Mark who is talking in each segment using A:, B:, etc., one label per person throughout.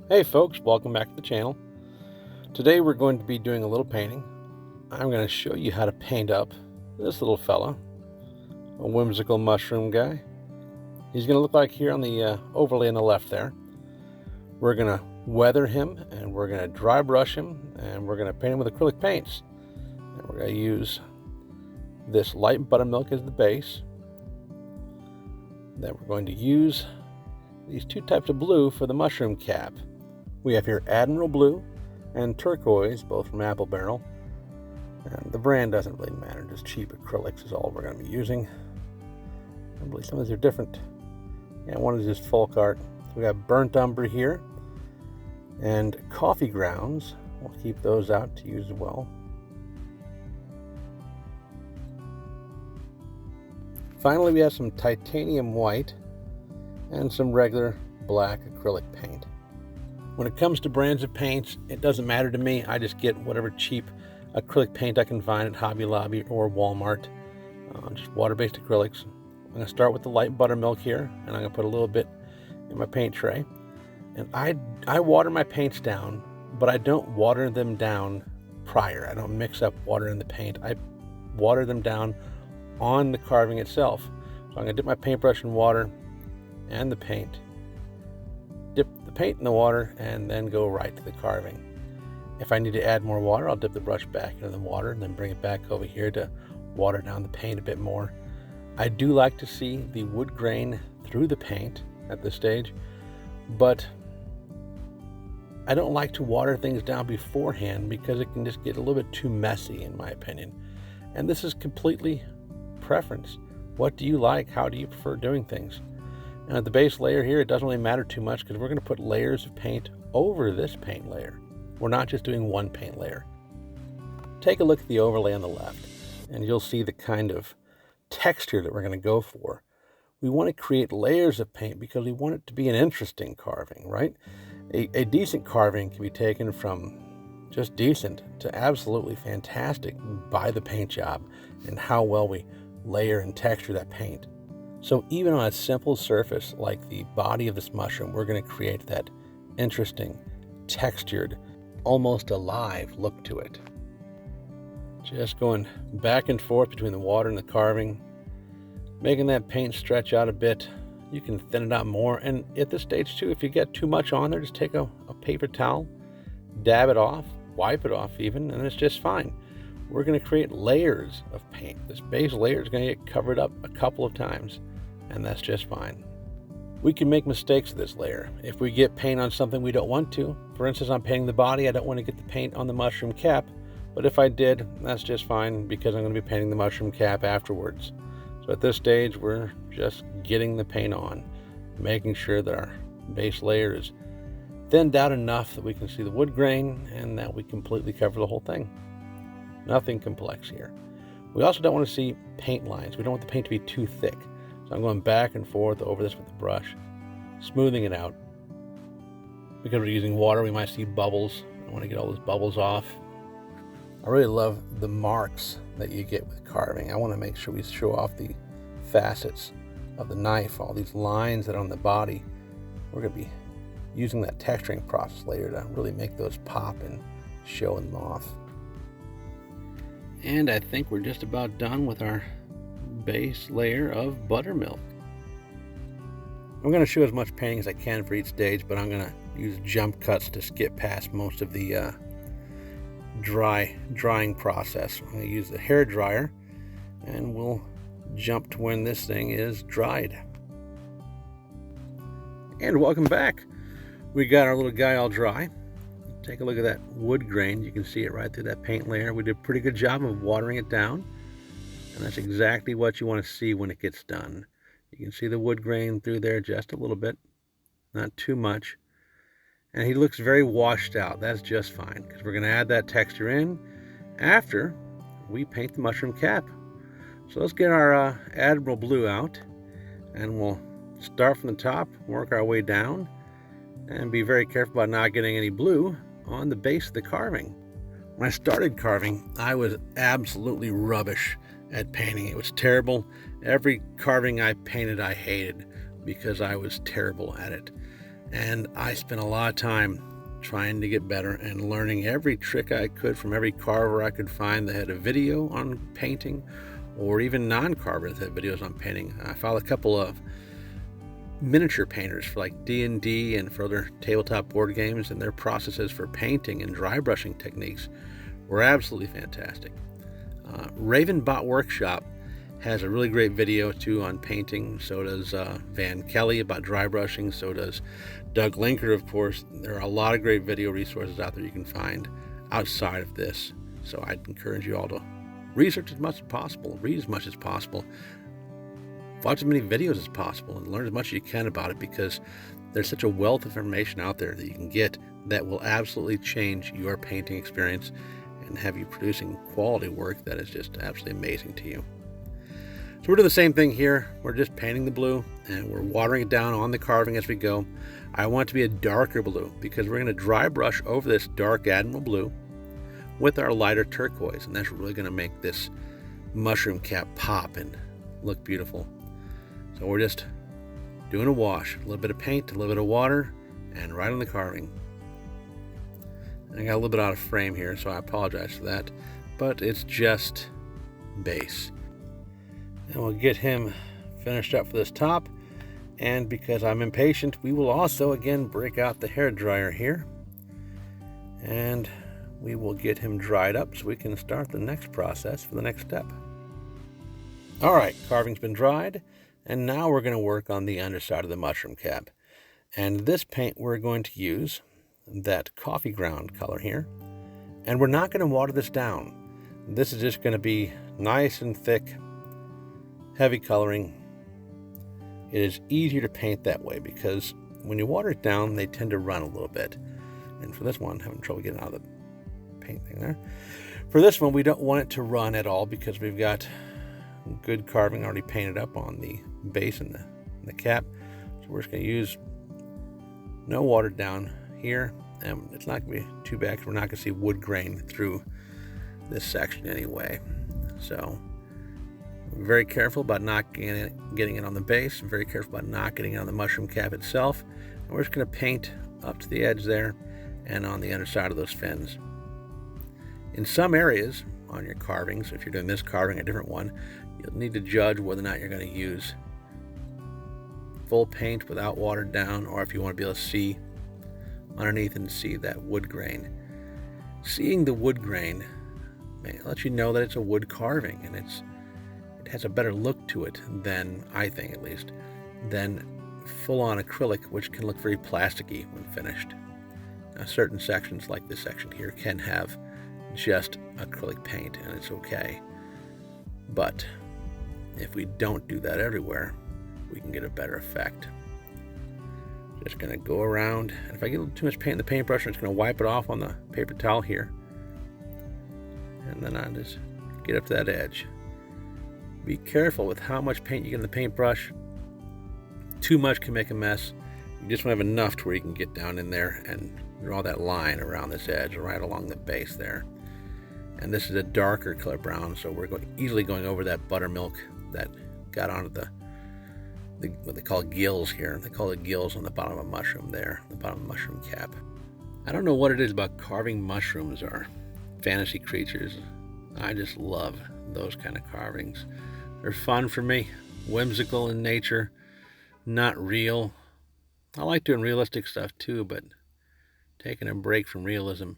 A: Hey folks, welcome back to the channel. Today we're going to be doing a little painting. I'm going to show you how to paint up this little fella, a whimsical mushroom guy. He's going to look like here on the overlay on the left there. We're going to weather him and we're going to dry brush him and we're going to paint him with acrylic paints. And we're going to use this light buttermilk as the base. Then we're going to use these two types of blue for the mushroom cap. We have here Admiral Blue and Turquoise, both from Apple Barrel. And the brand doesn't really matter, just cheap acrylics is all we're going to be using. I believe some of these are different. Yeah, one is just folk art. So we got burnt umber here. And coffee grounds, we'll keep those out to use as well. Finally, we have some titanium white and some regular black acrylic paint. When it comes to brands of paints, it doesn't matter to me. I just get whatever cheap acrylic paint I can find at Hobby Lobby or Walmart. Just water-based acrylics. I'm going to start with the light buttermilk here, and I'm going to put a little bit in my paint tray. And I water my paints down, but I don't water them down prior. I don't mix up water in the paint. I water them down on the carving itself. So I'm going to dip my paintbrush in water and the paint, dip the paint in the water, and then go right to the carving. If I need to add more water, I'll dip the brush back into the water and then bring it back over here to water down the paint a bit more. I do like to see the wood grain through the paint at this stage, but I don't like to water things down beforehand because it can just get a little bit too messy in my opinion. And this is completely preference. What do you like? How do you prefer doing things? And at the base layer here, it doesn't really matter too much because we're going to put layers of paint over this paint layer. We're not just doing one paint layer. Take a look at the overlay on the left, and you'll see the kind of texture that we're going to go for. We want to create layers of paint because we want it to be an interesting carving, right? A decent carving can be taken from just decent to absolutely fantastic by the paint job and how well we layer and texture that paint. So even on a simple surface like the body of this mushroom, we're going to create that interesting, textured, almost alive look to it. Just going back and forth between the water and the carving, making that paint stretch out a bit. You can thin it out more. And at this stage too, if you get too much on there, just take a paper towel, dab it off, wipe it off even, and it's just fine. We're going to create layers of paint. This base layer is going to get covered up a couple of times, and that's just fine. We can make mistakes with this layer. If we get paint on something we don't want to, for instance, I'm painting the body, I don't want to get the paint on the mushroom cap, but if I did, that's just fine because I'm going to be painting the mushroom cap afterwards. So at this stage, we're just getting the paint on, making sure that our base layer is thinned out enough that we can see the wood grain and that we completely cover the whole thing. Nothing complex here. We also don't want to see paint lines. We don't want the paint to be too thick. So I'm going back and forth over this with the brush, smoothing it out. Because we're using water, we might see bubbles. I want to get all those bubbles off. I really love the marks that you get with carving. I want to make sure we show off the facets of the knife, all these lines that are on the body. We're going to be using that texturing process later to really make those pop and show them off. And I think we're just about done with our base layer of buttermilk. I'm going to show as much painting as I can for each stage, but I'm going to use jump cuts to skip past most of the drying process. I'm going to use the hair dryer, and we'll jump to when this thing is dried. And welcome back. We got our little guy all dry. Take a look at that wood grain. You can see it right through that paint layer. We did a pretty good job of watering it down. And that's exactly what you want to see when it gets done. You can see the wood grain through there just a little bit, not too much. And he looks very washed out. That's just fine because we're going to add that texture in after we paint the mushroom cap. So let's get our Admiral Blue out, and we'll start from the top, work our way down, and be very careful about not getting any blue on the base of the carving. When I started carving, I was absolutely rubbish at painting. It was terrible. Every carving I painted, I hated because I was terrible at it. And I spent a lot of time trying to get better and learning every trick I could from every carver I could find that had a video on painting, or even non-carvers that had videos on painting. I followed a couple of miniature painters for like D&D and for other tabletop board games, and their processes for painting and dry brushing techniques were absolutely fantastic. Ravenbot Workshop has a really great video too on painting. So does Kelley about dry brushing. So does Doug Linker, of course. There are a lot of great video resources out there you can find outside of this. So I'd encourage you all to research as much as possible, read as much as possible, watch as many videos as possible, and learn as much as you can about it, because there's such a wealth of information out there that you can get that will absolutely change your painting experience and have you producing quality work that is just absolutely amazing to you. So we're doing the same thing here. We're just painting the blue and we're watering it down on the carving as we go. I want it to be a darker blue because we're going to dry brush over this dark Admiral blue with our lighter turquoise, and that's really going to make this mushroom cap pop and look beautiful. So we're just doing a wash, a little bit of paint, a little bit of water, and right on the carving. I got a little bit out of frame here, so I apologize for that, but it's just base. And we'll get him finished up for this top, and because I'm impatient, we will also again break out the hair dryer here, and we will get him dried up so we can start the next process for the next step. All right, carving's been dried, and now we're going to work on the underside of the mushroom cap. And this paint we're going to use that coffee ground color here, and we're not going to water this down. This is just going to be nice and thick, heavy coloring. It is easier to paint that way because when you water it down, they tend to run a little bit. And for this one, I'm having trouble getting out of the paint thing there. For this one, we don't want it to run at all because we've got good carving already painted up on the base and the cap. So we're just going to use no watered down here, and it's not going to be too bad because we're not going to see wood grain through this section anyway. So very careful about not getting it on the base, and very careful about not getting it on the mushroom cap itself. And we're just going to paint up to the edge there and on the underside of those fins. In some areas on your carvings, if you're doing this carving, a different one, you'll need to judge whether or not you're going to use full paint without watered down, or if you want to be able to see underneath and see that wood grain. Seeing the wood grain may let you know that it's a wood carving, and it has a better look to it than, I think at least, than full-on acrylic, which can look very plasticky when finished. Now, certain sections like this section here can have just acrylic paint, and it's okay. But if we don't do that everywhere, we can get a better effect. Just going to go around, and if I get a little too much paint in the paintbrush, I'm just going to wipe it off on the paper towel here, and then I just get up to that edge. Be careful with how much paint you get in the paintbrush. Too much can make a mess. You just want to have enough to where you can get down in there and draw that line around this edge right along the base there. And this is a darker color brown, so we're easily going over that buttermilk that got onto the what they call gills here. They call it gills on the bottom of a mushroom there, the bottom of the mushroom cap. I don't know what it is about carving mushrooms or fantasy creatures. I just love those kind of carvings. They're fun for me, whimsical in nature, not real. I like doing realistic stuff too, but taking a break from realism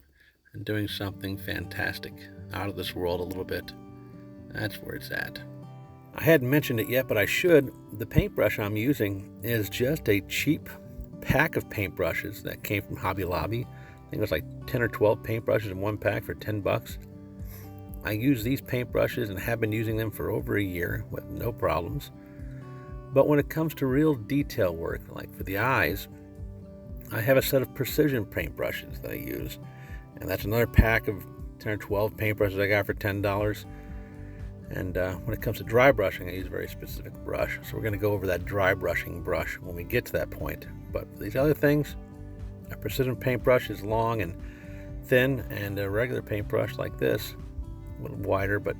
A: and doing something fantastic out of this world a little bit, that's where it's at. I hadn't mentioned it yet, but I should. The paintbrush I'm using is just a cheap pack of paintbrushes that came from Hobby Lobby. I think it was like 10 or 12 paintbrushes in one pack for $10. I use these paintbrushes and have been using them for over a year with no problems. But when it comes to real detail work, like for the eyes, I have a set of precision paintbrushes that I use. And that's another pack of 10 or 12 paintbrushes I got for $10. And when it comes to dry brushing, I use a very specific brush. So we're going to go over that dry brushing brush when we get to that point. But for these other things, a precision paintbrush is long and thin, and a regular paintbrush like this, a little wider, but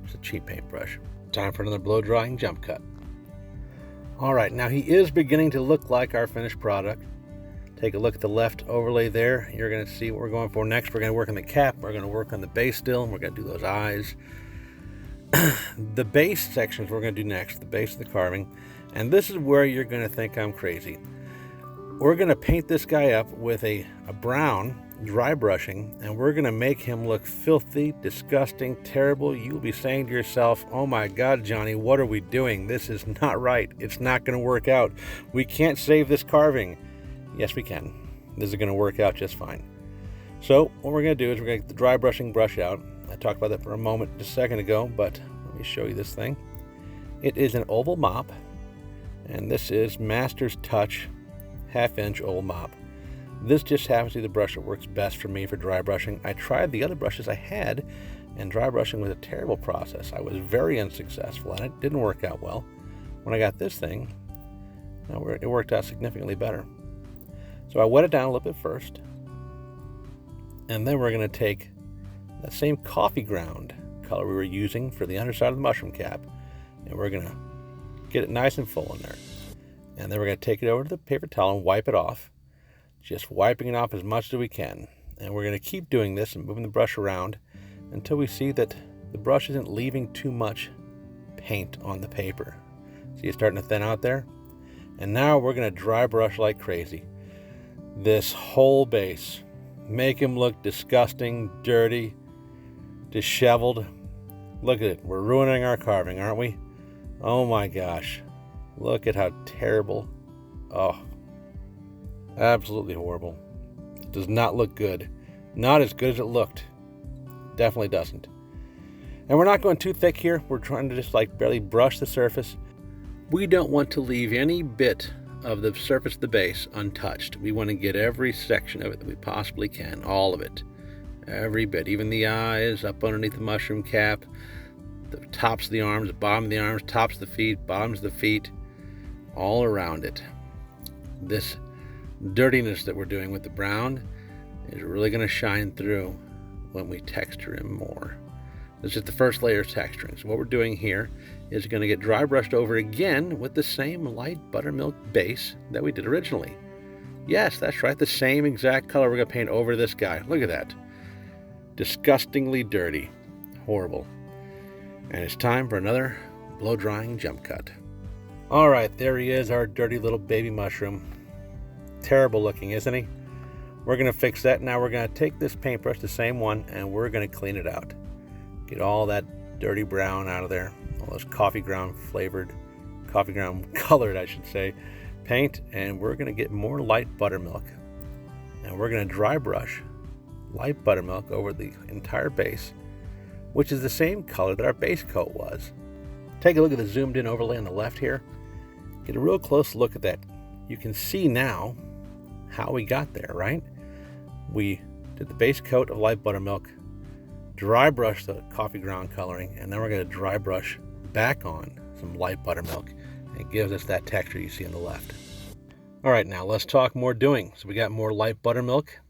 A: it's a cheap paintbrush. Time for another blow drying jump cut. All right, now he is beginning to look like our finished product. Take a look at the left overlay there. You're going to see what we're going for next. We're going to work on the cap. We're going to work on the base still. And we're going to do those eyes. The base sections we're going to do next, the base of the carving. And this is where you're going to think I'm crazy. We're going to paint this guy up with a brown dry brushing, and we're going to make him look filthy, disgusting, terrible. You'll be saying to yourself, oh my God, Johnny, what are we doing? This is not right. It's not going to work out. We can't save this carving. Yes, we can. This is going to work out just fine. So what we're going to do is we're going to get the dry brushing brush out. I talked about that for a moment just a second ago, but let me show you this thing. It is an oval mop, and this is Master's Touch 1/2-inch oval mop. This just happens to be the brush that works best for me for dry brushing. I tried the other brushes I had, and dry brushing was a terrible process. I was very unsuccessful, and it didn't work out well. When I got this thing, it worked out significantly better. So I wet it down a little bit first, and then we're going to take that same coffee ground color we were using for the underside of the mushroom cap, and we're going to get it nice and full in there. And then we're going to take it over to the paper towel and wipe it off, just wiping it off as much as we can. And we're going to keep doing this and moving the brush around until we see that the brush isn't leaving too much paint on the paper. See it's starting to thin out there? And now we're going to dry brush like crazy. This whole base. Make him look disgusting, dirty, disheveled. Look at it. We're ruining our carving, aren't we? Oh my gosh. Look at how terrible. Oh, absolutely horrible. It does not look good. Not as good as it looked. Definitely doesn't. And we're not going too thick here. We're trying to just barely brush the surface. We don't want to leave any bit of the surface of the base untouched. We want to get every section of it that we possibly can. All of it. Every bit. Even the eyes, up underneath the mushroom cap, the tops of the arms, the bottom of the arms, tops of the feet, bottoms of the feet, all around it. This dirtiness that we're doing with the brown is really going to shine through when we texture him more. This is just the first layer of texturing. So what we're doing here is going to get dry brushed over again with the same light buttermilk base that we did originally. Yes, that's right, the same exact color we're going to paint over this guy. Look at that. Disgustingly dirty. Horrible. And it's time for another blow drying jump cut. All right, there he is, our dirty little baby mushroom. Terrible looking, isn't he? We're going to fix that. Now we're going to take this paintbrush, the same one, and we're going to clean it out. Get all that dirty brown out of there. All those coffee ground colored, I should say, paint. And we're going to get more light buttermilk. And we're going to dry brush light buttermilk over the entire base, which is the same color that our base coat was. Take a look at the zoomed in overlay on the left here. Get a real close look at that. You can see now how we got there, right? We did the base coat of light buttermilk, dry brush the coffee ground coloring, and then we're going to dry brush back on some light buttermilk. And it gives us that texture you see on the left. All right, now let's talk more doing. So we got more light buttermilk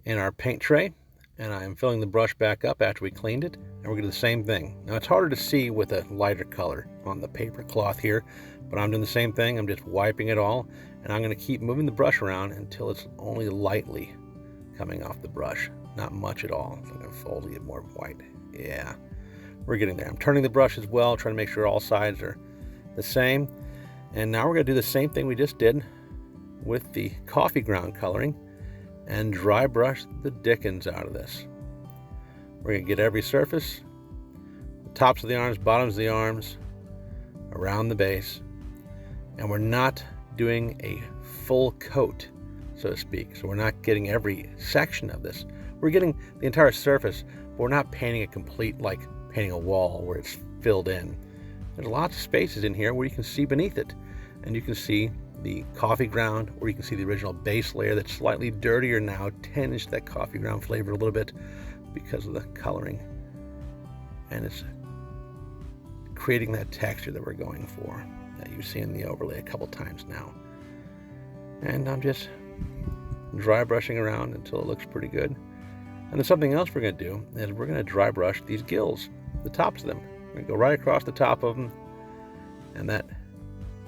A: in our paint tray, and I'm filling the brush back up after we cleaned it, and we're going to do the same thing. Now it's harder to see with a lighter color on the paper cloth here, but I'm doing the same thing. I'm just wiping it all, and I'm going to keep moving the brush around until it's only lightly coming off the brush. Not much at all. So I'm going to fold to get more white. Yeah, we're getting there. I'm turning the brush as well, trying to make sure all sides are the same. And now we're going to do the same thing we just did with the coffee ground coloring and dry brush the dickens out of this. We're going to get every surface, the tops of the arms, bottoms of the arms, around the base. And we're not doing a full coat, so to speak. So we're not getting every section of this. We're getting the entire surface, but we're not painting it complete like painting a wall where it's filled in. There's lots of spaces in here where you can see beneath it. And you can see the coffee ground, or you can see the original base layer that's slightly dirtier now, tinged that coffee ground flavor a little bit because of the coloring. And it's creating that texture that we're going for, that you see in the overlay a couple times now. And I'm just dry brushing around until it looks pretty good. And then something else we're going to do is we're going to dry brush these gills, the tops of them. We're going to go right across the top of them, and that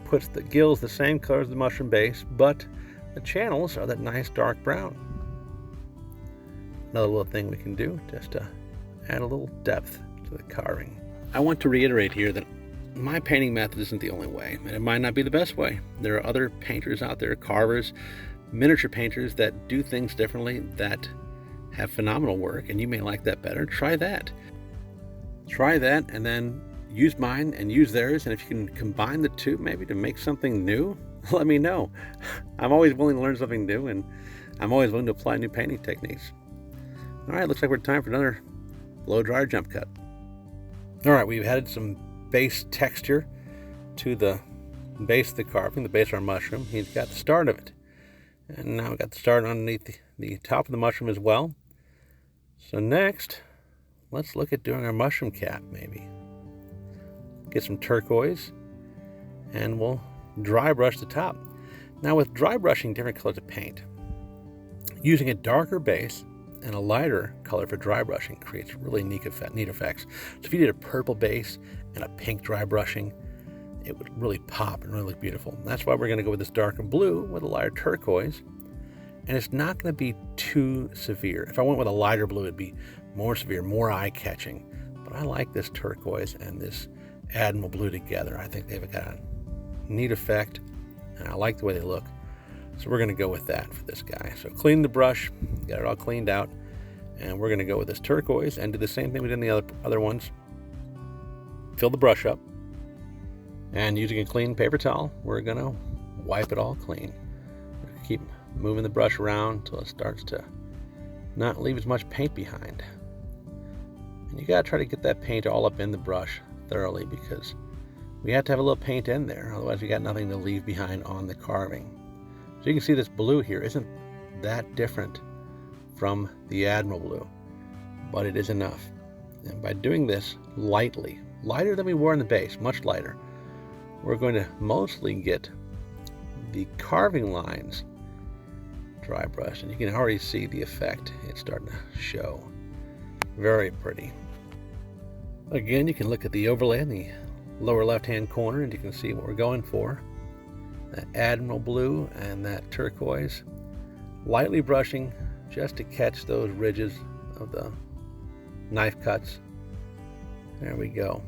A: puts the gills the same color as the mushroom base, but the channels are that nice dark brown. Another little thing we can do just to add a little depth to the carving. I want to reiterate here that my painting method isn't the only way, and it might not be the best way. There are other painters out there, carvers, miniature painters that do things differently that have phenomenal work, and you may like that better. Try that. Try that, and then use mine and use theirs, and if you can combine the two maybe to make something new, let me know. I'm always willing to learn something new, and I'm always willing to apply new painting techniques. All right, looks like we're time for another blow dryer jump cut. All right, we've added some base texture to the base of the carving, the base of our mushroom. He's got the start of it. And now we've got the start underneath the top of the mushroom as well. So next, let's look at doing our mushroom cap maybe. Get some turquoise and we'll dry brush the top. Now with dry brushing different colors of paint, using a darker base and a lighter color for dry brushing creates really neat effects. So if you did a purple base and a pink dry brushing, it would really pop and really look beautiful. That's why we're going to go with this darker blue with a lighter turquoise. And it's not going to be too severe. If I went with a lighter blue, it'd be more severe, more eye-catching. But I like this turquoise and this Admiral blue together. I think they've got a neat effect, and I like the way they look. So we're going to go with that for this guy. So clean the brush, got it all cleaned out, and we're going to go with this turquoise and do the same thing we did in the other ones. Fill the brush up, and using a clean paper towel, we're going to wipe it all clean. Keep moving the brush around until it starts to not leave as much paint behind. And you got to try to get that paint all up in the brush thoroughly, because we have to have a little paint in there, otherwise we got nothing to leave behind on the carving. So you can see this blue here isn't that different from the Admiral blue, but it is enough. And by doing this lightly, lighter than we were in the base, much lighter, we're going to mostly get the carving lines dry brushed, and you can already see the effect. It's starting to show. Very pretty. Again, you can look at the overlay in the lower left-hand corner, and you can see what we're going for. That Admiral blue and that turquoise. Lightly brushing just to catch those ridges of the knife cuts. There we go.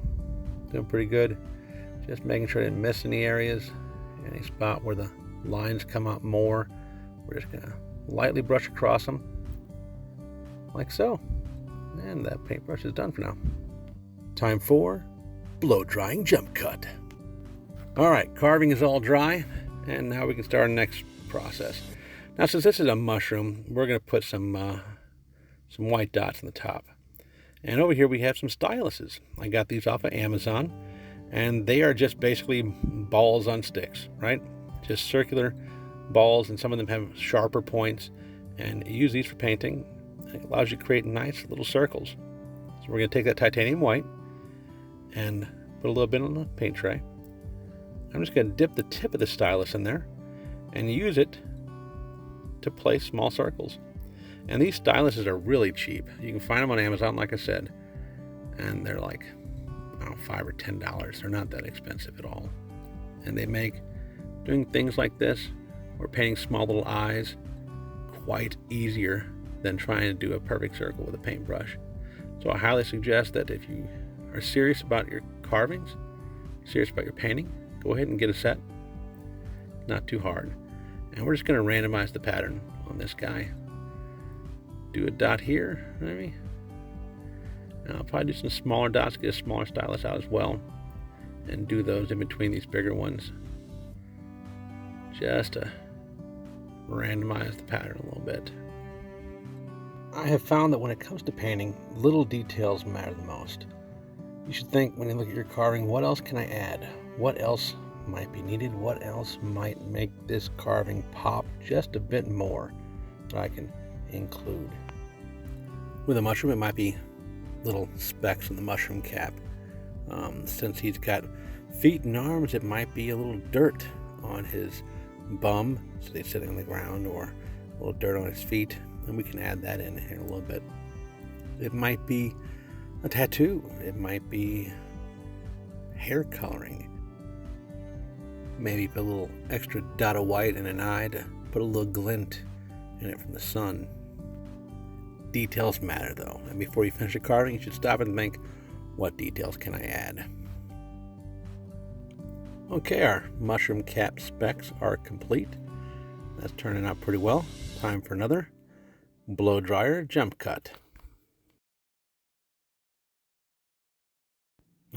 A: Doing pretty good. Just making sure I didn't miss any areas, any spot where the lines come out more. We're just gonna lightly brush across them, like so. And that paintbrush is done for now. Time for blow drying jump cut. All right, carving is all dry, and now we can start our next process. Now, since this is a mushroom, we're gonna put some white dots on the top. And over here we have some styluses. I got these off of Amazon, and they are just basically balls on sticks, right? Just circular balls, and some of them have sharper points, and you use these for painting. It allows you to create nice little circles. So we're going to take that titanium white and put a little bit on the paint tray. I'm just going to dip the tip of the stylus in there and use it to place small circles. And these styluses are really cheap. You can find them on Amazon, like I said, and they're like, I don't know, $5 or $10. They're not that expensive at all. And they make doing things like this, or painting small little eyes, quite easier than trying to do a perfect circle with a paintbrush. So I highly suggest that if you are serious about your carvings, serious about your painting, go ahead and get a set. Not too hard. And we're just going to randomize the pattern on this guy. Do a dot here, maybe. And I'll probably do some smaller dots, get a smaller stylus out as well, and do those in between these bigger ones, just to randomize the pattern a little bit. I have found that when it comes to painting, little details matter the most. You should think, when you look at your carving, what else can I add? What else might be needed? What else might make this carving pop just a bit more that I can include? With a mushroom, it might be little specks on the mushroom cap. Since he's got feet and arms, it might be a little dirt on his bum, so he's sitting on the ground, or a little dirt on his feet, and we can add that in here a little bit. It might be a tattoo. It might be hair coloring. Maybe put a little extra dot of white and an eye to put a little glint in it from the sun. Details matter though, and before you finish the carving, you should stop and think, what details can I add? Okay, our mushroom cap specs are complete. That's turning out pretty well. Time for another blow dryer jump cut.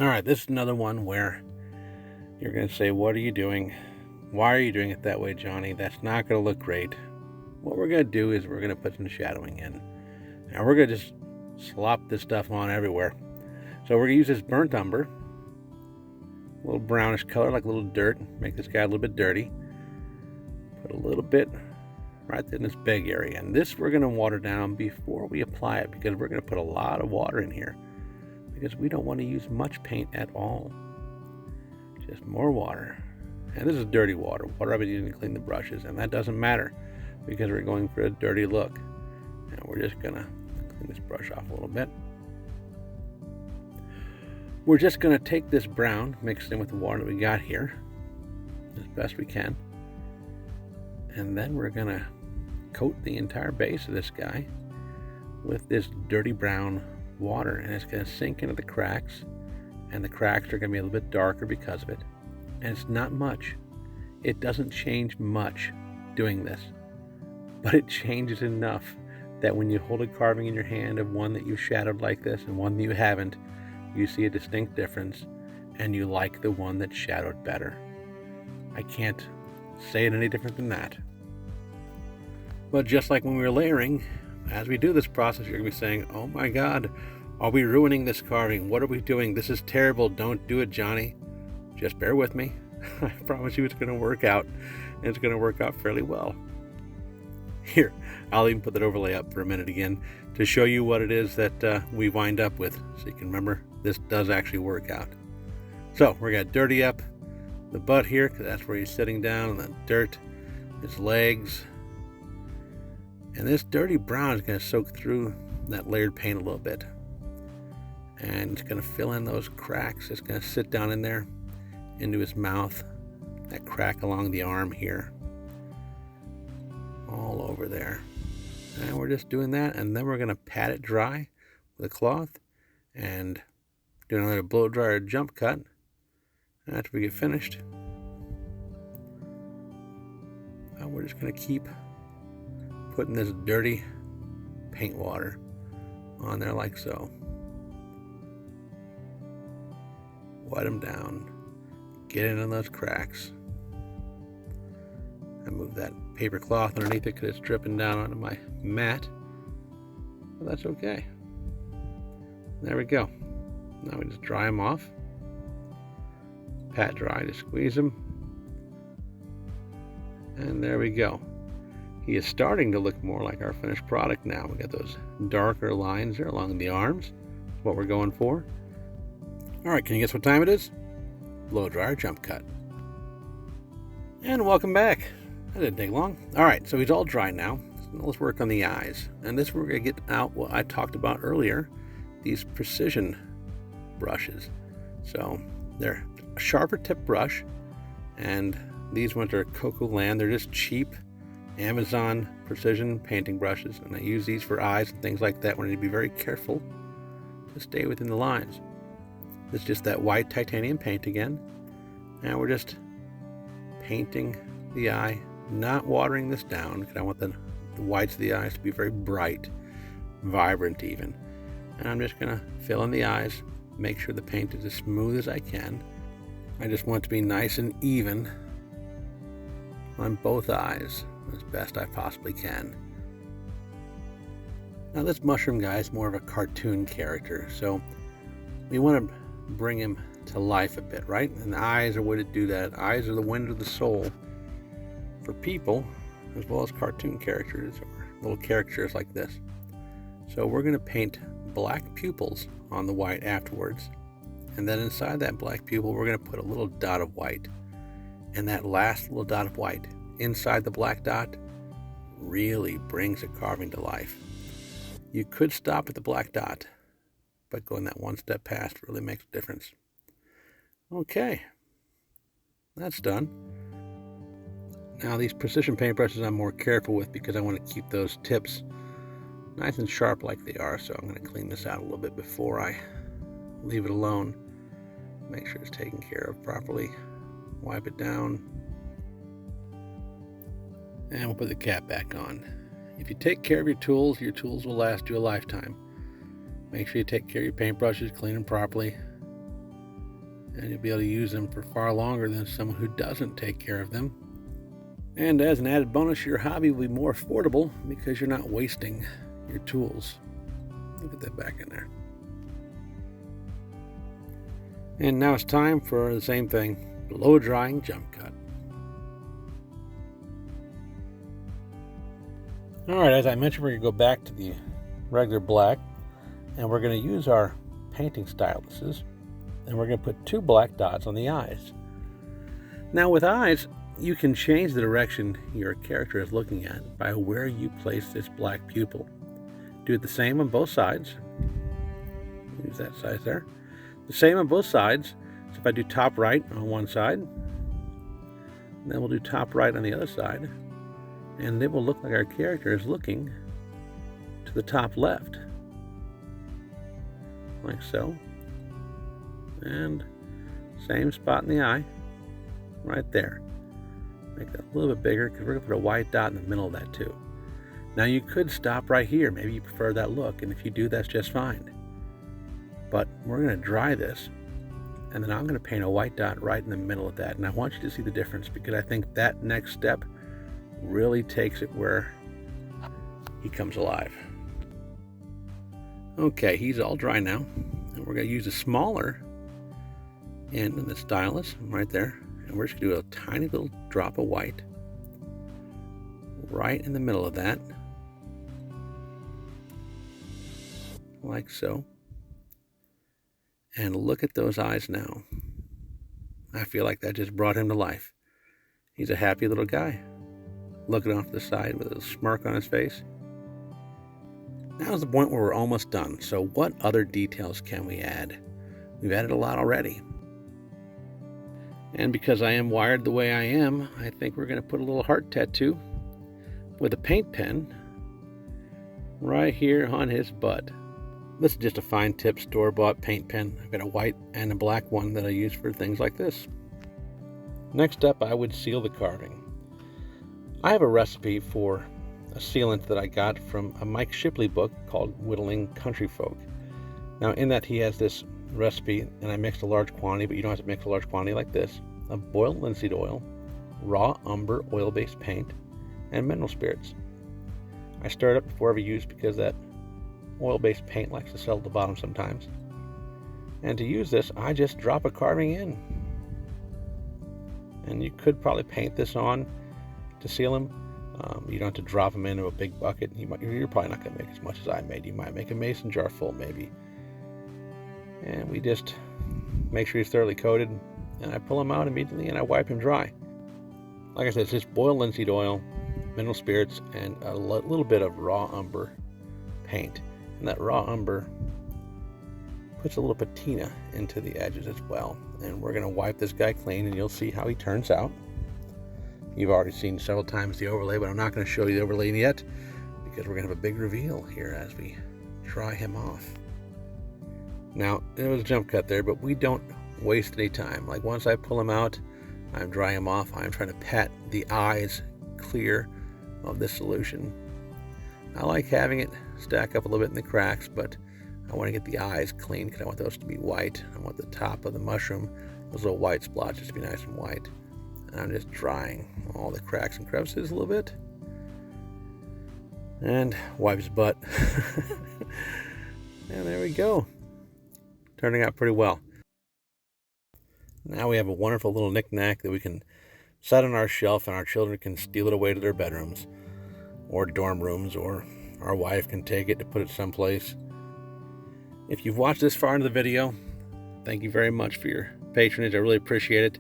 A: All right, this is another one where you're going to say, what are you doing? Why are you doing it that way, Johnny? That's not going to look great. What we're going to do is we're going to put some shadowing in. And we're going to just slop this stuff on everywhere. So we're going to use this burnt umber, a little brownish color, like a little dirt, make this guy a little bit dirty. Put a little bit right in this big area. And this we're going to water down before we apply it, because we're going to put a lot of water in here, because we don't want to use much paint at all. Just more water. And this is dirty water I've been using to clean the brushes, and that doesn't matter because we're going for a dirty look. And we're just going to clean this brush off a little bit. We're just going to take this brown mixed in with the water that we got here as best we can, and then we're going to coat the entire base of this guy with this dirty brown water, and it's going to sink into the cracks, and the cracks are going to be a little bit darker because of it. And it's not much. It doesn't change much doing this, but it changes enough that when you hold a carving in your hand of one that you shadowed like this and one that you haven't, you see a distinct difference, and you like the one that's shadowed better. I can't say it any different than that. But just like when we were layering, as we do this process, you're going to be saying, oh my God, are we ruining this carving? What are we doing? This is terrible. Don't do it, Johnny. Just bear with me. I promise you it's going to work out, and it's going to work out fairly well. Here, I'll even put that overlay up for a minute again to show you what it is that we wind up with, so you can remember this does actually work out. So we're going to dirty up the butt here, because that's where he's sitting down, and the dirt, his legs. And this dirty brown is going to soak through that layered paint a little bit. And it's going to fill in those cracks. It's going to sit down in there into his mouth, that crack along the arm here, all over there. And we're just doing that, and then we're going to pat it dry with a cloth and do another blow dryer jump cut. And after we get finished, we're just going to keep putting this dirty paint water on there like so. Wet them down, get into those cracks. I move that paper cloth underneath it because it's dripping down onto my mat, but that's okay. There we go. Now we just dry them off. Pat dry to squeeze them. And there we go. He is starting to look more like our finished product now. We got those darker lines there along the arms. That's what we're going for. All right, can you guess what time it is? Blow dryer jump cut. And welcome back. That didn't take long. All right, so he's all dry now. So let's work on the eyes. And this we're going to get out what I talked about earlier, these precision brushes. So they're a sharper tip brush, and these ones are Coco Land. They're just cheap Amazon precision painting brushes, and I use these for eyes and things like that when I need to be very careful to stay within the lines. It's just that white titanium paint again, and we're just painting the eye, not watering this down because I want the whites of the eyes to be very bright, vibrant even. And I'm just going to fill in the eyes, make sure the paint is as smooth as I can. I just want it to be nice and even on both eyes as best I possibly can. Now this mushroom guy is more of a cartoon character, so we want to bring him to life a bit, right? And the eyes are a way to do that. Eyes are the wind of the soul for people as well as cartoon characters or little characters like this. So we're going to paint black pupils on the white afterwards, and then inside that black pupil we're going to put a little dot of white, and that last little dot of white inside the black dot really brings a carving to life. You could stop at the black dot, but going that one step past really makes a difference. Okay, that's done. Now these precision paintbrushes I'm more careful with because I want to keep those tips nice and sharp like they are, so I'm going to clean this out a little bit before I leave it alone. Make sure it's taken care of properly. Wipe it down. And we'll put the cap back on. If you take care of your tools will last you a lifetime. Make sure you take care of your paintbrushes, clean them properly, and you'll be able to use them for far longer than someone who doesn't take care of them. And as an added bonus, your hobby will be more affordable because you're not wasting your tools. Look at that back in there. And now it's time for the same thing, blow drying jump cut. Alright, as I mentioned, we're going to go back to the regular black, and we're going to use our painting styluses, and we're going to put 2 black dots on the eyes. Now with eyes, you can change the direction your character is looking at by where you place this black pupil. Do it the same on both sides. Use that size there. The same on both sides. So if I do top right on one side, then we'll do top right on the other side, and it will look like our character is looking to the top left, like so. And same spot in the eye, right there. Make that a little bit bigger because we're going to put a white dot in the middle of that too. Now you could stop right here. Maybe you prefer that look, and if you do, that's just fine. But we're going to dry this, and then I'm going to paint a white dot right in the middle of that. And I want you to see the difference because I think that next step really takes it where he comes alive. Okay, he's all dry now, and we're going to use a smaller end of the stylus right there, and we're just going to do a tiny little drop of white right in the middle of that, like so. And look at those eyes now. I feel like that just brought him to life. He's a happy little guy, looking off to the side with a smirk on his face. Now's the point where we're almost done. So what other details can we add? We've added a lot already. And because I am wired the way I am, I think we're going to put a little heart tattoo with a paint pen right here on his butt. This is just a fine tip store-bought paint pen. I've got a white and a black one that I use for things like this. Next up, I would seal the carving. I have a recipe for a sealant that I got from a Mike Shipley book called Whittling Country Folk. Now in that he has this recipe, and I mixed a large quantity, but you don't have to mix a large quantity like this, of boiled linseed oil, raw umber oil-based paint, and mineral spirits. I stir it up before every use because that oil-based paint likes to settle at the bottom sometimes. And to use this, I just drop a carving in. And you could probably paint this on to seal them. You don't have to drop them into a big bucket. You're probably not going to make as much as I made. You might make a mason jar full maybe. And we just make sure he's thoroughly coated, and I pull him out immediately and I wipe him dry. Like I said, it's just boiled linseed oil, mineral spirits, and a little bit of raw umber paint. And that raw umber puts a little patina into the edges as well. And we're going to wipe this guy clean, and you'll see how he turns out. You've already seen several times the overlay, but I'm not going to show you the overlay yet because we're going to have a big reveal here as we dry him off. Now, there was a jump cut there, but we don't waste any time. Like once I pull him out, I'm drying him off. I'm trying to pat the eyes clear of this solution. I like having it stack up a little bit in the cracks, but I want to get the eyes clean because I want those to be white. I want the top of the mushroom, those little white splotches, to be nice and white. And I'm just drying all the cracks and crevices a little bit. And wipe his butt. And there we go. Turning out pretty well. Now we have a wonderful little knick-knack that we can set on our shelf, and our children can steal it away to their bedrooms or dorm rooms, or our wife can take it to put it someplace. If you've watched this far into the video, thank you very much for your patronage. I really appreciate it.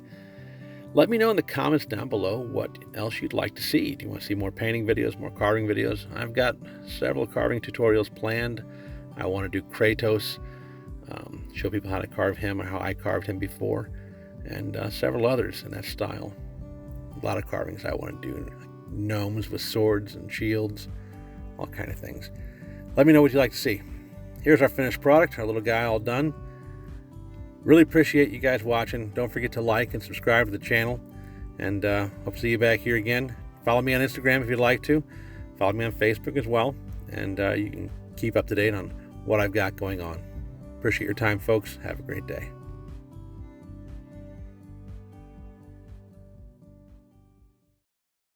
A: Let me know in the comments down below what else you'd like to see. Do you want to see more painting videos, more carving videos? I've got several carving tutorials planned. I want to do Kratos, show people how to carve him or how I carved him before, and several others in that style. a lot of carvings I want to do. Gnomes with swords and shields, all kind of things. Let me know what you'd like to see. Here's our finished product, our little guy all done. Really appreciate you guys watching. Don't forget to like and subscribe to the channel. And hope to see you back here again. Follow me on Instagram if you'd like to. Follow me on Facebook as well. And you can keep up to date on what I've got going on. Appreciate your time, folks. Have a great day.